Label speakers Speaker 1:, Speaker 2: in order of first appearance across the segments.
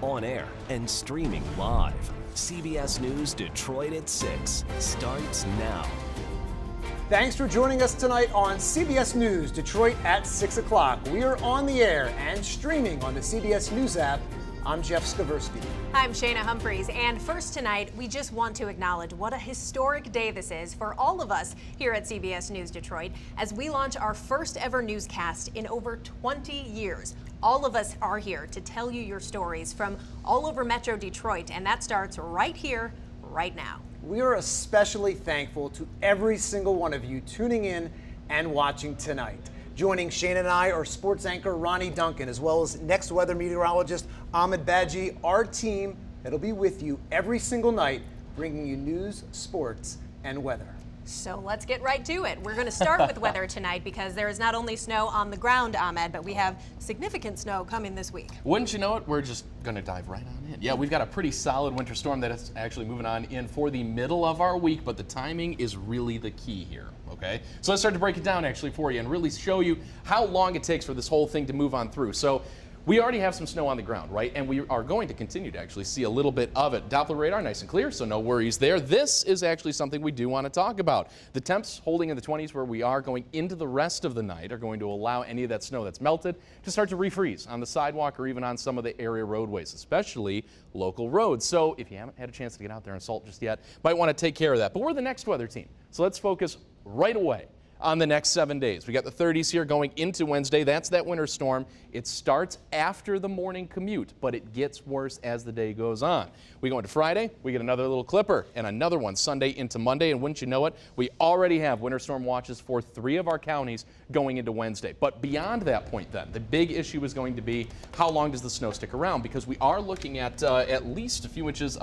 Speaker 1: on air and streaming live. CBS News Detroit at 6 starts now.
Speaker 2: Thanks for joining us tonight on CBS News Detroit at 6 o'clock. We are on the air and streaming on the CBS News app. I'm Jeff Skaversky.
Speaker 3: I'm Shayna Humphreys, and first tonight, we just want to acknowledge what a historic day this is for all of us here at CBS News Detroit as we launch our first ever newscast in over 20 years. All of us are here to tell you your stories from all over Metro Detroit, and that starts right here, right now.
Speaker 2: We are especially thankful to every single one of you tuning in and watching tonight. Joining Shane and I are sports anchor Ronnie Duncan, as well as next weather meteorologist Ahmed Badji, our team that'll be with you every single night, bringing you news, sports, and weather.
Speaker 3: So let's get right to it. We're going to start with weather tonight because there is not only snow on the ground, Ahmed, but we have significant snow coming this week.
Speaker 4: Wouldn't you know it? We're just going to dive right on in. Yeah, we've got a pretty solid winter storm that is actually moving on in for the middle of our week, but the timing is really the key here, okay? So let's start to break it down actually for you and really show you how long it takes for this whole thing to move on through. So we already have some snow on the ground, right? And we are going to continue to actually see a little bit of it. Doppler radar nice and clear, so no worries there. This is actually something we do want to talk about. The temps holding in the 20s where we are going into the rest of the night are going to allow any of that snow that's melted to start to refreeze on the sidewalk or even on some of the area roadways, especially local roads. So if you haven't had a chance to get out there and salt just yet, might want to take care of that. But we're the next weather team, so let's focus right away on the next 7 days. We got the 30s here going into Wednesday. That's that winter storm. It starts after the morning commute, but it gets worse as the day goes on. We go into Friday, we get another little clipper and another one Sunday into Monday. And wouldn't you know it, we already have winter storm watches for 3 of our counties going into Wednesday. But beyond that point then, the big issue is going to be how long does the snow stick around? Because we are looking at least a few inches.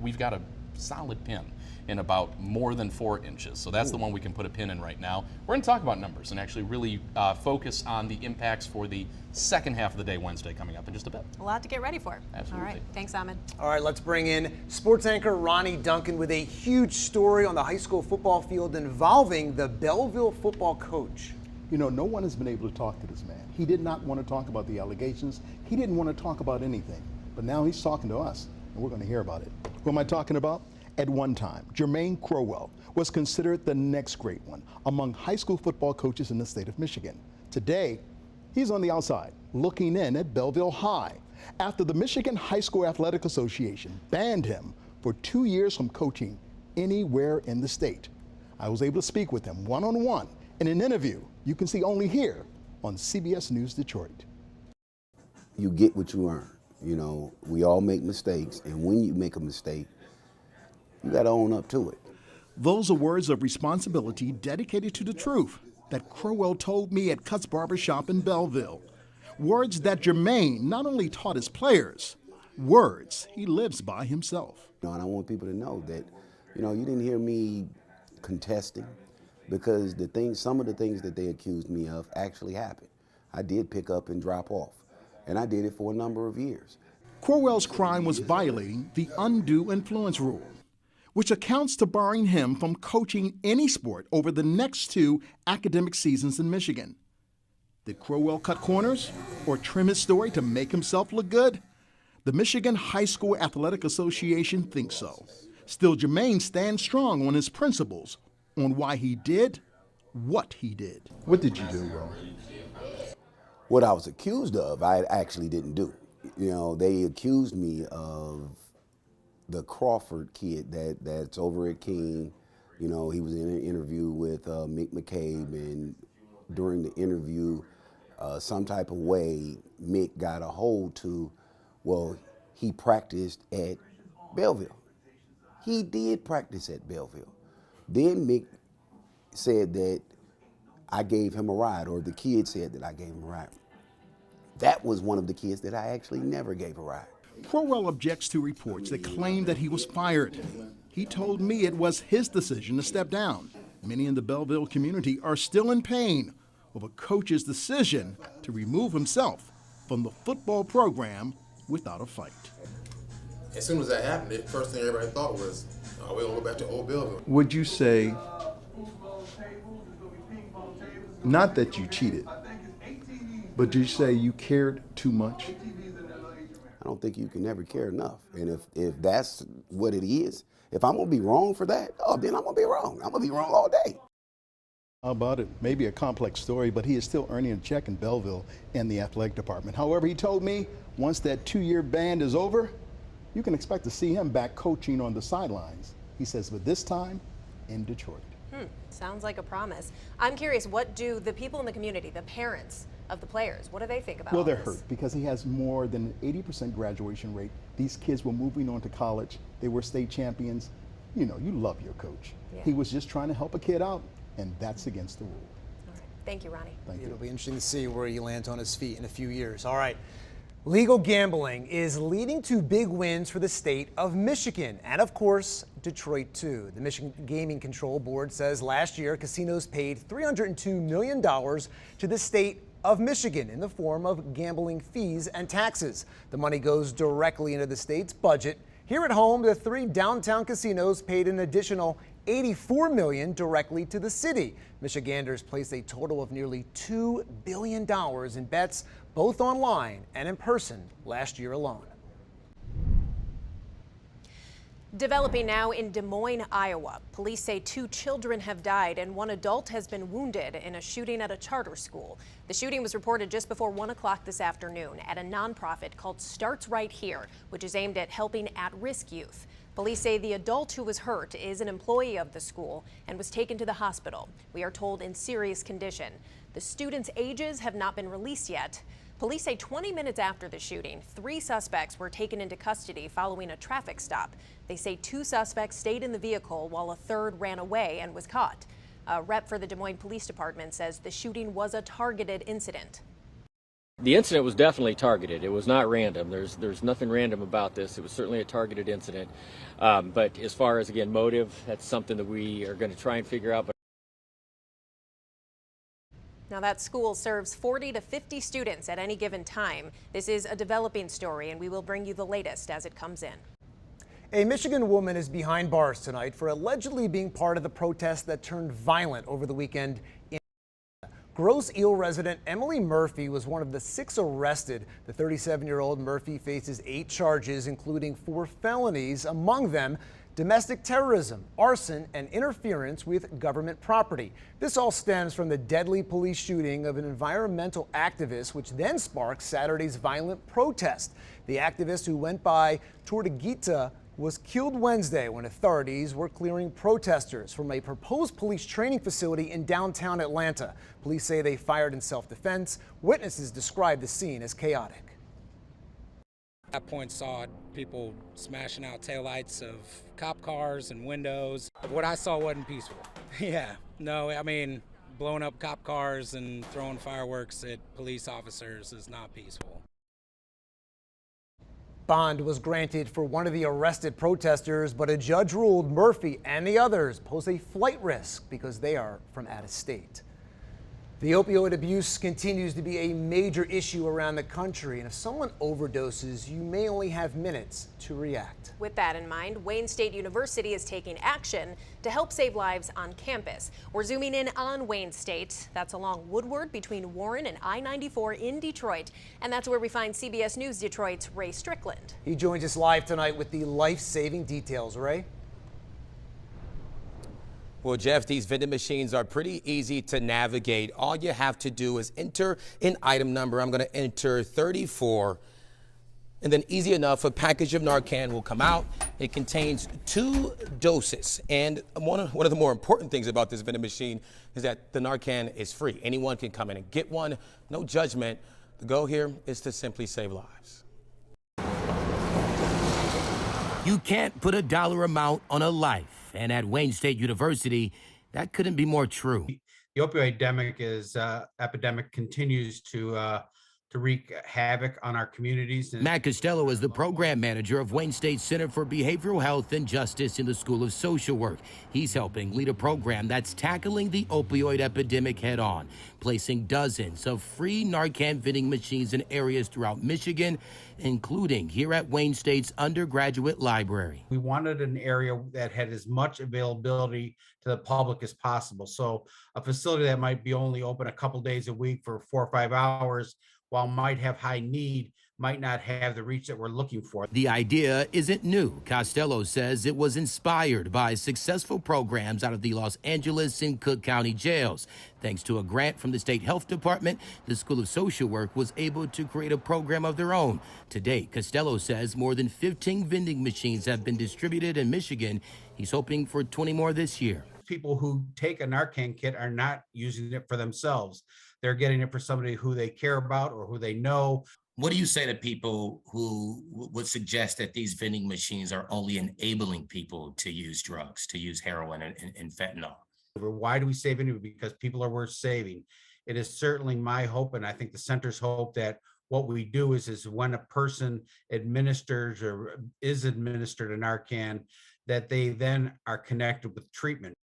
Speaker 4: We've got a solid pin in about more than 4 inches. So that's the one we can put a pin in right now. We're going to talk about numbers and actually really focus on the impacts for the second half of the day Wednesday coming up in just a bit.
Speaker 3: A lot to get ready for.
Speaker 4: Absolutely.
Speaker 3: All right, thanks, Ahmed.
Speaker 2: All right, let's bring in sports anchor Ronnie Duncan with a huge story on the high school football field involving the Belleville football coach.
Speaker 5: You know, no one has been able to talk to this man. He did not want to talk about the allegations. He didn't want to talk about anything. But now he's talking to us, and we're going to hear about it. Who am I talking about? At one time, Jermaine Crowell was considered the next great one among high school football coaches in the state of Michigan. Today, he's on the outside, looking in at Belleville High, after the Michigan High School Athletic Association banned him for 2 years from coaching anywhere in the state. I was able to speak with him one-on-one in an interview you can see only here on CBS News Detroit.
Speaker 6: You get what you earn. You know, we all make mistakes, and when you make a mistake, you got to own up to it.
Speaker 5: Those are words of responsibility dedicated to the truth that Crowell told me at Cut's Barbershop in Belleville. Words that Jermaine not only taught his players, words he lives by himself.
Speaker 6: You know, and I want people to know that, you know, you didn't hear me contesting because some of the things that they accused me of actually happened. I did pick up and drop off, and I did it for a number of years.
Speaker 5: Crowell's crime was violating the undue influence rule, which accounts to barring him from coaching any sport over the next 2 academic seasons in Michigan. Did Crowell cut corners or trim his story to make himself look good? The Michigan High School Athletic Association thinks so. Still, Jermaine stands strong on his principles, on why he did what he did. What did you do wrong?
Speaker 6: What I was accused of, I actually didn't do. You know, they accused me of the Crawford kid that's over at King. You know, he was in an interview with Mick McCabe, and during the interview, some type of way, Mick got a hold to, well, he practiced at Belleville. He did practice at Belleville. Then Mick said that I gave him a ride, or the kid said that I gave him a ride. That was one of the kids that I actually never gave a ride.
Speaker 5: Crowell objects to reports that claim that he was fired. He told me it was his decision to step down. Many in the Belleville community are still in pain over coach's decision to remove himself from the football program without a fight.
Speaker 7: As soon as that happened, the first thing everybody thought was, oh, we're gonna go back to old Belleville.
Speaker 5: Would you say, not that you cheated, but do you say you cared too much?
Speaker 6: I don't think you can never care enough. And if that's what it is, if I'm gonna be wrong for that, oh, then I'm gonna be wrong. I'm gonna be wrong all day.
Speaker 5: How about it? Maybe a complex story, but he is still earning a check in Belleville in the athletic department. However, he told me once that 2-year ban is over, you can expect to see him back coaching on the sidelines. He says, but this time in Detroit.
Speaker 3: Sounds like a promise. I'm curious, what do the people in the community, the parents of the players, what do they think about
Speaker 5: Well,
Speaker 3: all
Speaker 5: they're
Speaker 3: this?
Speaker 5: hurt because he has more than an 80% graduation rate. These kids were moving on to college. They were state champions. You know, you love your coach.
Speaker 3: Yeah.
Speaker 5: He was just trying to help a kid out, and that's against the rule.
Speaker 3: All right. Thank you, Ronnie.
Speaker 5: Thank
Speaker 2: It'll
Speaker 5: you.
Speaker 2: be interesting to see where he lands on his feet in a few years. All right. Legal gambling is leading to big wins for the state of Michigan and, of course, Detroit, too. The Michigan Gaming Control Board says last year casinos paid $302 million to the state of Michigan in the form of gambling fees and taxes. The money goes directly into the state's budget. Here at home, the 3 downtown casinos paid an additional $84 million directly to the city. Michiganders placed a total of nearly $2 billion in bets, both online and in person, last year alone.
Speaker 3: Developing now in Des Moines, Iowa. Police say 2 children have died and 1 adult has been wounded in a shooting at a charter school. The shooting was reported just before 1 o'clock this afternoon at a nonprofit called Starts Right Here, which is aimed at helping at-risk youth. Police say the adult who was hurt is an employee of the school and was taken to the hospital. We are told in serious condition. The students' ages have not been released yet. Police say 20 minutes after the shooting, 3 suspects were taken into custody following a traffic stop. They say 2 suspects stayed in the vehicle while a third ran away and was caught. A rep for the Des Moines Police Department says the shooting was a targeted incident.
Speaker 8: The incident was definitely targeted. It was not random. There's nothing random about this. It was certainly a targeted incident. But as far as, again, motive, that's something that we are going to try and figure out.
Speaker 3: Now, that school serves 40 to 50 students at any given time. This is a developing story, and we will bring you the latest as it comes in.
Speaker 2: A Michigan woman is behind bars tonight for allegedly being part of the protest that turned violent over the weekend. Grosse Ile resident Emily Murphy was one of the 6 arrested. The 37-year-old Murphy faces 8 charges, including 4 felonies, among them domestic terrorism, arson, and interference with government property. This all stems from the deadly police shooting of an environmental activist, which then sparked Saturday's violent protest. The activist, who went by Tortuguita, was killed Wednesday when authorities were clearing protesters from a proposed police training facility in downtown Atlanta. Police say they fired in self-defense. Witnesses described the scene as chaotic.
Speaker 9: At that point, saw people smashing out taillights of cop cars and windows. What I saw wasn't peaceful. Yeah, no, I mean, blowing up cop cars and throwing fireworks at police officers is not peaceful.
Speaker 2: Bond was granted for one of the arrested protesters, but a judge ruled Murphy and the others pose a flight risk because they are from out of state. The opioid abuse continues to be a major issue around the country, and if someone overdoses, you may only have minutes to react.
Speaker 3: With that in mind, Wayne State University is taking action to help save lives on campus. We're zooming in on Wayne State. That's along Woodward between Warren and I-94 in Detroit, and that's where we find CBS News Detroit's Ray Strickland.
Speaker 2: He joins us live tonight with the life-saving details. Ray?
Speaker 10: Well, Jeff, these vending machines are pretty easy to navigate. All you have to do is enter an item number. I'm going to enter 34. And then easy enough, a package of Narcan will come out. It contains 2 doses. And one of the more important things about this vending machine is that the Narcan is free. Anyone can come in and get one. No judgment. The goal here is to simply save lives.
Speaker 11: You can't put a dollar amount on a life. And at Wayne State University, that couldn't be more true.
Speaker 12: The opioid epidemic continues to wreak havoc on our communities.
Speaker 11: Matt Costello is the program manager of Wayne State Center for Behavioral Health and Justice in the School of Social Work. He's helping lead a program that's tackling the opioid epidemic head on, placing dozens of free Narcan vending machines in areas throughout Michigan, including here at Wayne State's undergraduate library.
Speaker 12: We wanted an area that had as much availability to the public as possible. So a facility that might be only open a couple days a week for 4 or 5 hours, while might have high need, might not have the reach that we're looking for.
Speaker 11: The idea isn't new. Costello says it was inspired by successful programs out of the Los Angeles and Cook County jails. Thanks to a grant from the state health department, the School of Social Work was able to create a program of their own. To date, Costello says more than 15 vending machines have been distributed in Michigan. He's hoping for 20 more this year.
Speaker 12: People who take a Narcan kit are not using it for themselves. They're getting it for somebody who they care about or who they know.
Speaker 13: What do you say to people who would suggest that these vending machines are only enabling people to use drugs, to use heroin and fentanyl?
Speaker 12: Why do we say vending? Because people are worth saving. It is certainly my hope, and I think the center's hope, that what we do is when a person administers or is administered a Narcan, that they then are connected with treatment.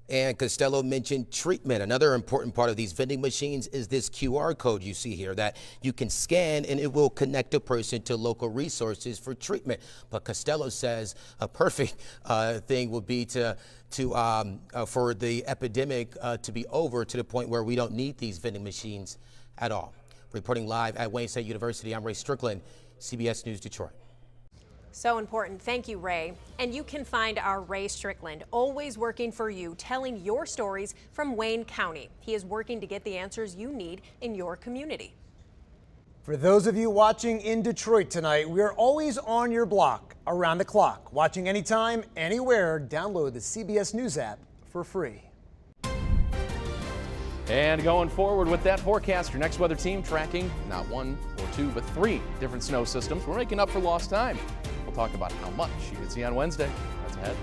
Speaker 10: And Costello mentioned treatment. Another important part of these vending machines is this QR code you see here that you can scan and it will connect a person to local resources for treatment. But Costello says a perfect thing would be for the epidemic to be over to the point where we don't need these vending machines at all. Reporting live at Wayne State University, I'm Ray Strickland, CBS News Detroit.
Speaker 3: So important. Thank you, Ray. And you can find our Ray Strickland always working for you, telling your stories from Wayne County. He is working to get the answers you need in your community.
Speaker 2: For those of you watching in Detroit tonight, we are always on your block, around the clock. Watching anytime, anywhere, download the CBS News app for free.
Speaker 4: And going forward with that forecast, your next weather team tracking not one or two, but 3 different snow systems. We're making up for lost time. We'll talk about how much you can see on Wednesday. That's ahead.